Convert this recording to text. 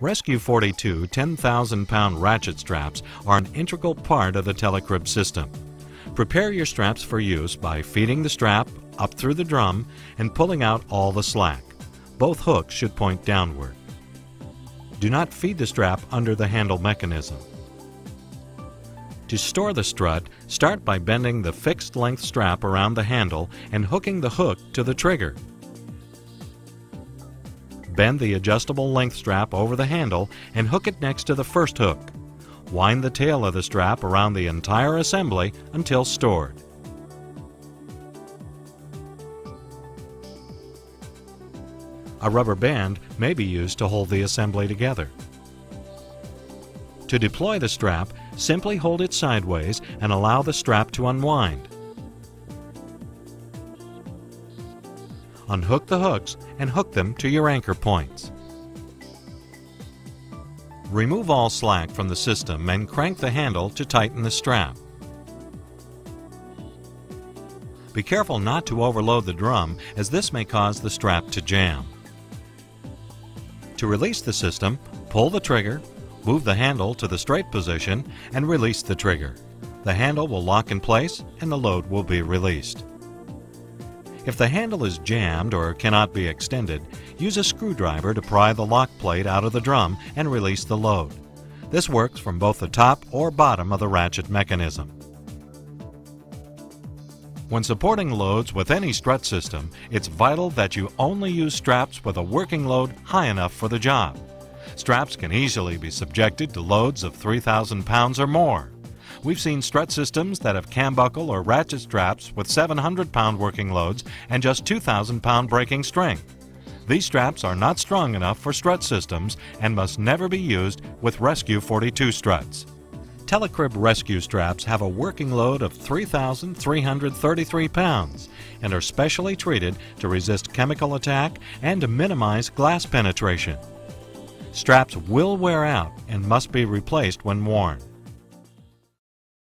Rescue 42 10,000-pound ratchet straps are an integral part of the telecrib system. Prepare your straps for use by feeding the strap up through the drum and pulling out all the slack. Both hooks should point downward. Do not feed the strap under the handle mechanism. To store the strut, start by bending the fixed length strap around the handle and hooking the hook to the trigger. Bend the adjustable length strap over the handle and hook it next to the first hook. Wind the tail of the strap around the entire assembly until stored. A rubber band may be used to hold the assembly together. To deploy the strap, simply hold it sideways and allow the strap to unwind. Unhook the hooks and hook them to your anchor points. Remove all slack from the system and crank the handle to tighten the strap. Be careful not to overload the drum, as this may cause the strap to jam. To release the system, pull the trigger, move the handle to the straight position, and release the trigger. The handle will lock in place and the load will be released. If the handle is jammed or cannot be extended, use a screwdriver to pry the lock plate out of the drum and release the load. This works from both the top or bottom of the ratchet mechanism. When supporting loads with any strut system, it's vital that you only use straps with a working load high enough for the job. Straps can easily be subjected to loads of 3,000 pounds or more. We've seen strut systems that have cambuckle or ratchet straps with 700-pound working loads and just 2,000-pound braking strength. These straps are not strong enough for strut systems and must never be used with Rescue 42 struts. Telecrib Rescue straps have a working load of 3,333 pounds and are specially treated to resist chemical attack and to minimize glass penetration. Straps will wear out and must be replaced when worn.